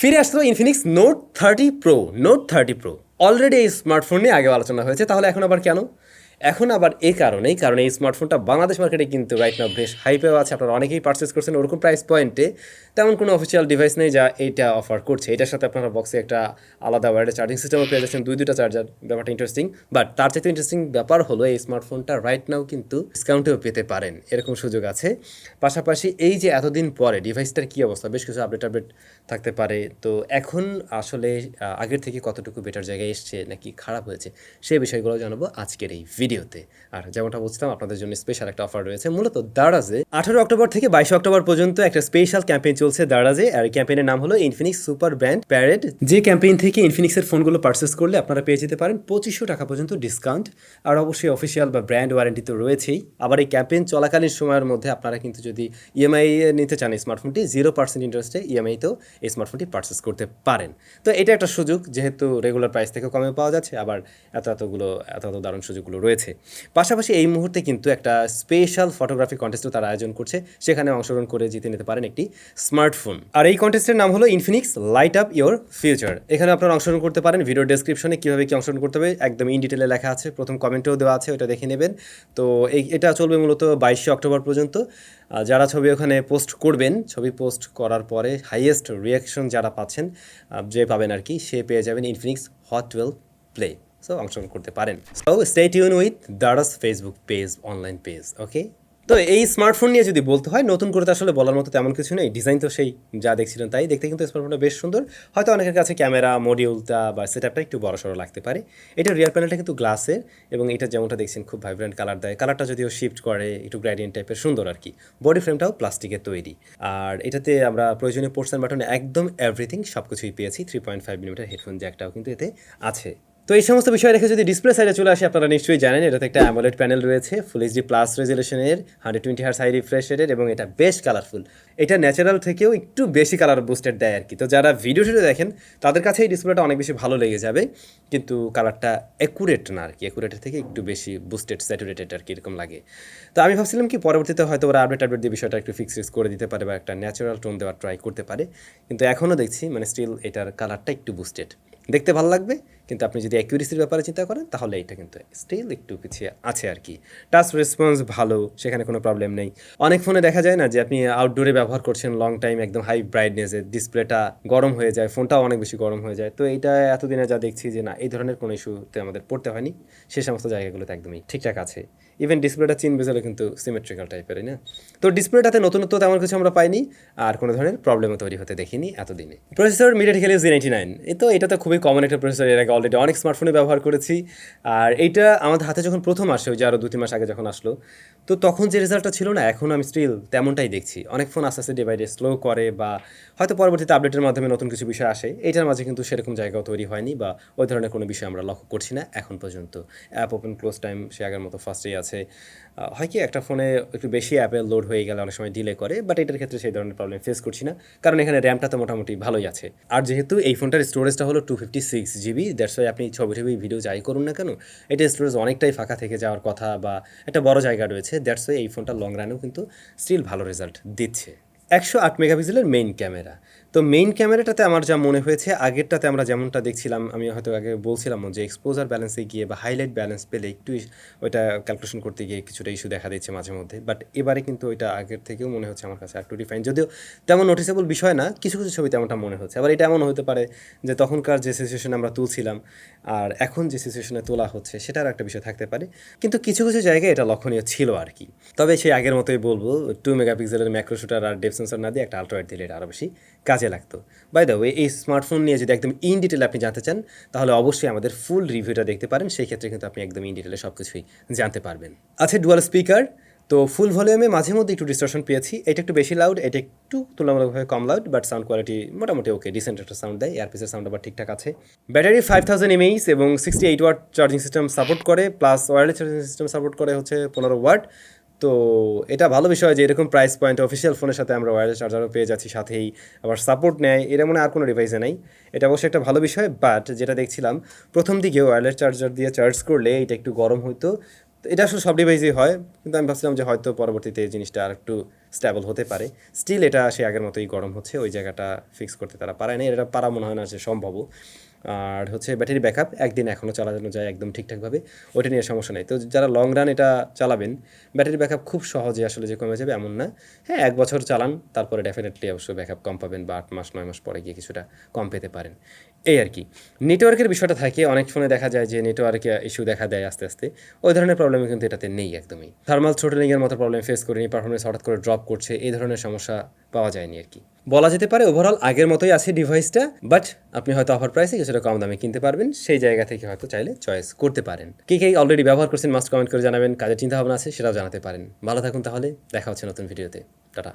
ফিরে আসলো Infinix note 30 pro already এই স্মার্টফোন নিয়ে আগেও আলোচনা হয়েছে, তাহলে এখন আবার কেন? এখন আবার এই কারণেই, কারণ এই স্মার্টফোনটা বাংলাদেশ মার্কেটে কিন্তু রাইট নাও বেশ হাইপেও আছে, আপনারা অনেকেই পারচেস করছেন। ওরকম প্রাইস পয়েন্টে তেমন কোনো অফিসিয়াল ডিভাইস নেই যা এইটা অফার করছে। এটার সাথে আপনারা বক্সে একটা আলাদা ওয়ার্ডের চার্জিং সিস্টেমও পেয়ে যাচ্ছেন, দুইটা চার্জার। ব্যাপারটা ইন্টারেস্টিং, বাট তার চাইতে ইন্টারেস্টিং ব্যাপার হলো এই স্মার্টফোনটা রাইট নাও কিন্তু ডিসকাউন্টেও পেতে পারেন, এরকম সুযোগ আছে। পাশাপাশি এই যে এতদিন পরে ডিভাইসটার কী অবস্থা, বেশ কিছু আপডেট থাকতে পারে। তো এখন আসলে আগের থেকে কতটুকু বেটার জায়গায় এসছে নাকি খারাপ হয়েছে, সেই বিষয়গুলো জানাবো আজকের এই ভিডিওতে। আর যেমনটা বলছিলাম, আপনাদের জন্য স্পেশাল একটা অফার রয়েছে। মূলত দারাজে 18 অক্টোবর থেকে 22 অক্টোবর পর্যন্ত একটা স্পেশাল ক্যাম্পেইন চলছে দারাজে, আর ক্যাম্পেইনের নাম হলো ইনফিনিক্স সুপার ব্র্যান্ড প্যারেড। যে ক্যাম্পেইন থেকে ইনফিনিক্সের ফোনগুলো পারচেস করলে আপনারা পেয়ে যেতে পারেন 2500 টাকা পর্যন্ত ডিসকাউন্ট, আর অবশ্যই অফিসিয়াল বা ব্র্যান্ড ওয়ারেন্টি তো রয়েছেই। আবার এই ক্যাম্পেইন চলাকালীন সময়ের মধ্যে আপনারা কিন্তু যদি ইএমআই নিতে চান স্মার্টফোনটি, 0% ইন্টারেস্টে ইএমআইতেও এই স্মার্টফোনটি পারচেস করতে পারেন। তো এটা একটা সুযোগ, যেহেতু রেগুলার প্রাইস থেকে কমে পাওয়া যাচ্ছে, আবার এত দারুণ সুযোগগুলো রয়েছে। পাশাপাশি এই মুহূর্তে কিন্তু একটা স্পেশাল ফটোগ্রাফি কন্টেস্টও তারা আয়োজন করছে, সেখানে অংশগ্রহণ করে জিতে নিতে পারেন একটি স্মার্টফোন। আর এই কন্টেস্টের নাম হলো Infinix light up your future. এখানে আপনারা অংশগ্রহণ করতে পারেন। ভিডিও ডেসক্রিপশনে কীভাবে কি অংশগ্রহণ করতে হবে একদম ইন ডিটেলে লেখা আছে, প্রথম কমেন্টেও দেওয়া আছে, ওটা দেখে নেবেন। তো এটা চলবে মূলত 22 অক্টোবর পর্যন্ত। যারা ছবি ওখানে পোস্ট করবেন, ছবি পোস্ট করার পরে হাইয়েস্ট রিয়াকশন যারা পাচ্ছেন, যে পাবেন আর কি, সে পেয়ে যাবেন ইনফিনিক্স হট 12 প্লে। সো অংশগ্রহণ করতে পারেন। So stay tune with Daraz Facebook page, online page. Okay, তো এই স্মার্টফোন নিয়ে যদি বলতে হয়, নতুন করে তো আসলে বলার মতো তেমন কিছু নেই। ডিজাইন তো সেই যা দেখছিলেন তাই, দেখতে কিন্তু স্মার্টফোনটা বেশ সুন্দর। হয়তো অনেকের কাছে ক্যামেরা মডিউলটা বা সেটআপটা একটু বড়সড় লাগতে পারে। এটা রিয়ার প্যানেলটা কিন্তু গ্লাসের, এবং এটা যেমনটা দেখছেন খুব ভাইব্রেন্ট কালার দেয়। কালারটা যদিও শিফট করে, একটু গ্রেডিয়েন্ট টাইপের সুন্দর আর কি। বডি ফ্রেমটাও প্লাস্টিকের তৈরি, আর এটাতে আমরা প্রয়োজনীয় পোর্টস অ্যান্ড বাটনে একদম এভরিথিং সব কিছুই পেয়েছি। 3.5mm হেডফোন জ্যাকটাও কিন্তু এতে আছে। তো এই সমস্ত বিষয় রেখে যদি ডিসপ্লে সাইডে চলে আসে, আপনারা নিশ্চয়ই জানেন এটাতে একটা অ্যামোলেড প্যানেল রয়েছে, ফুল এইচডি প্লাস রেজুলেশনের, 120 হার্টজ হাই রিফ্রেশ রেটের, এবং এটা বেশ কালারফুল। এটা ন্যাচারাল থেকেও একটু বেশি কালার বুস্টেড দেয় আর কি। তো যারা ভিডিওটি দেখেন তাদের কাছে এই ডিসপ্লেটা অনেক বেশি ভালো লেগে যাবে, কিন্তু কালারটা অ্যাকুরেট না আর কি, অ্যাকুরেটের থেকে একটু বেশি বুস্টেড স্যাচুরেটেড আর কি, এরকম লাগে। তো আমি ভাবছিলাম কি পরবর্তীতে হয়তো ওরা আপডেট দিয়ে বিষয়টা একটু ফিক্স করে দিতে পারে বা একটা ন্যাচারাল টোন দেওয়ার ট্রাই করতে পারে, কিন্তু এখনও দেখছি মানে স্টিল এটার কালারটা একটু বুস্টেড। দেখতে ভালো লাগবে, কিন্তু আপনি যদি অ্যাকুরেসির ব্যাপারে চিন্তা করেন তাহলে এটা কিন্তু স্টিল একটু পিছিয়ে আছে আর কি। টাচ রেসপন্স ভালো, সেখানে কোনো প্রবলেম নেই। অনেক ফোনে দেখা যায় না যে আপনি আউটডোরে ব্যবহার করছেন লং টাইম, একদম হাই ব্রাইটনেসে ডিসপ্লেটা গরম হয়ে যায়, ফোনটাও অনেক বেশি গরম হয়ে যায়। তো এটা এতদিনে যা দেখছি যে না, এই ধরনের কোনো ইস্যুতে আমাদের পড়তে হয়নি, সে সমস্ত জায়গাগুলোতে একদমই ঠিকঠাক আছে। ইভেন ডিসপ্লেটা চিন বেজলে কিন্তু সিমেট্রিক্যাল টাইপের, না? তো ডিসপ্লেটাতে নতুনত্ব তেমন কিছু আমরা পাইনি, আর কোনো ধরনের প্রবলেমও তৈরি হতে দেখিনি এতদিনে। প্রসেসর মিডিয়াটেক হেলিও Z99, এটা তো খুবই কমন একটা প্রসেসর, এর আগে অলরেডি অনেক স্মার্টফোনে ব্যবহার করেছি। আর এইটা আমাদের হাতে যখন প্রথম আসে, ওই যে আরও 2-3 মাস আগে যখন আসলো, তো তখন যে রেজাল্টটা ছিল না, এখন আমি স্টিল তেমনটাই দেখছি। অনেক ফোন আস্তে আস্তে ডে বাই ডে স্লো করে, বা হয়তো পরবর্তীতে আপডেটের মাধ্যমে নতুন কিছু বিষয় আসে, এইটার মাঝে কিন্তু সেরকম জায়গাও তৈরি হয়নি, বা ওই ধরনের কোনো বিষয় আমরা লক্ষ্য করছি না এখন পর্যন্ত। অ্যাপ ওপেন ক্লোজ টাইম সে আগের মতো ফাস্টেই আছে। হয় কি, একটা ফোনে একটু বেশি অ্যাপে লোড হয়ে গেলে অনেক সময় ডিলে করে, বাট এটার ক্ষেত্রে সেই ধরনের প্রবলেম ফেস করছি না, কারণ এখানে র্যামটা তো মোটামুটি ভালোই আছে। আর যেহেতু এই ফোনটার স্টোরেজটা হলো 256GB, দ্যাটস ওয়াই আপনি ছবি ভিডিও যাই করুন না কেন, এটা স্টোরেজ অনেকটাই ফাঁকা থেকে যাওয়ার কথা, বা একটা বড় জায়গা রয়েছে। দ্যাটস ওয়াই এই ফোনটা লং রানেও কিন্তু স্টিল ভালো রেজাল্ট দিচ্ছে। 108 মেগাপিক্সেলের মেইন ক্যামেরা। তো মেইন ক্যামেরাটাতে আমার যা মনে হয়েছে, আগেরটাতে আমরা যেমনটা দেখছিলাম, আমি হয়তো আগে বলছিলাম যে এক্সপোজার ব্যালেন্সে গিয়ে বা হাইলাইট ব্যালেন্স পেলে একটু ওইটা ক্যালকুলেশন করতে গিয়ে কিছুটা ইস্যু দেখা দিচ্ছে মাঝে মধ্যে, বাট এবারে কিন্তু ওইটা আগের থেকেও মনে হচ্ছে আমার কাছে একটু ডিফাইন, যদিও তেমন নোটিসেবল বিষয় না, কিছু কিছু ছবি তেমনটা মনে হচ্ছে। আবার এটা এমন হতে পারে যে তখনকার যে সিচুয়েশনে আমরা তুলছিলাম আর এখন যে সিচুয়েশনে তোলা হচ্ছে সেটার একটা বিষয় থাকতে পারে, কিন্তু কিছু কিছু জায়গায় এটা লক্ষণীয় ছিল আর কি। তবে সেই আগের মতোই বলবো, 2 মেগাপিক্সেলের ম্যাক্রো শুটার আর ডেপথ সেন্সর না দিয়ে একটা আল্ট্রা ওয়াইড দিলে এটা আরও বেশি কাজে লাগতো। বাই দ্য ওয়ে, এই স্মার্টফোন নিয়ে যদি একদম ইন ডিটেল আপনি জানতে চান, তাহলে অবশ্যই আমাদের ফুল রিভিউটা দেখতে পারেন, সেই ক্ষেত্রে কিন্তু আপনি একদম ইন ডিটেলে সব কিছুই জানতে পারবেন। আছে ডুয়াল স্পিকার, তো ফুল ভলিউমে মাঝে মধ্যে একটু ডিস্টরশন পেয়েছি, এটা একটু বেশি লাউড, এটা একটু তুলনামূলকভাবে কম লাউড, বাট সাউন্ড কোয়ালিটি মোটামুটি ওকে, ডিসেন্ট একটা সাউন্ড দেয়। এয়ারপিসের সাউন্ড আবার ঠিকঠাক আছে। ব্যাটারি 5000 mAh এবং 68 ওয়াট চার্জিং সিস্টেম সাপোর্ট করে, plus wireless charging system support করে হচ্ছে 15 ওয়াট। তো এটা ভালো বিষয় যে এরকম প্রাইস পয়েন্ট অফিসিয়াল ফোনের সাথে আমরা ওয়্যারলেস চার্জারও পেয়ে যাচ্ছি, সাথেই আবার সাপোর্ট নেয়, এরা মনে আর কোনো ডিভাইসে নেই। এটা অবশ্যই একটা ভালো বিষয়, বাট যেটা দেখছিলাম প্রথম দিকে ওয়্যারলেস চার্জার দিয়ে চার্জ করলে এটা একটু গরম হইতো। তো এটা আসলে সব ডিভাইসেই হয়, কিন্তু আমি ভাবছিলাম যে হয়তো পরবর্তীতে এই জিনিসটা আর একটু স্টেবল হতে পারে। স্টিল এটা সে আগের মতোই গরম হচ্ছে, ওই জায়গাটা ফিক্স করতে তারা পারে না, এটা পারা মনে হয় না যে সম্ভবও। আর হচ্ছে ব্যাটারি ব্যাকআপ একদিন এখনও চালানো যায় একদম ঠিকঠাকভাবে, ওইটা নিয়ে সমস্যা নেই। তো যারা লং রান এটা চালাবেন, ব্যাটারি ব্যাকআপ খুব সহজে আসলে যে কমে যাবে এমন না। হ্যাঁ, 1 বছর চালান, তারপরে ডেফিনেটলি অবশ্যই ব্যাকআপ কম পাবেন, বা 8 মাস 9 মাস পরে গিয়ে কিছুটা কম পেতে পারেন, এই আর কি। নেটওয়ার্কের বিষয়টা থাকে, অনেক ফোনে দেখা যায় যে নেটওয়ার্কে ইস্যু দেখা দেয় আস্তে আস্তে, ওই ধরনের প্রবলেম কিন্তু এটাতে নেই একদমই। থার্মাল থ্রোটলিংয়ের মতো প্রবলেম ফেস করিনি, পারফরমেন্স হঠাৎ করে ড্রপ করছে এই ধরনের সমস্যা পাওয়া যায়নি আর কি। বলা যেতে পারে ওভারঅল আগের মতোই আছে ডিভাইসটা, বাট আপনি হয়তো অফার প্রাইসে কিছুটা কম দামে কিনতে পারবেন, সেই জায়গা থেকে হয়তো চাইলে চয়েস করতে পারেন। কে কে অলরেডি ব্যবহার করছেন মাস্ট কমেন্ট করে জানাবেন, কাজের চিন্তা ভাবনা আছে সেটাও জানাতে পারেন। ভালো থাকুন তাহলে, দেখা হচ্ছে নতুন ভিডিওতে, টাটা।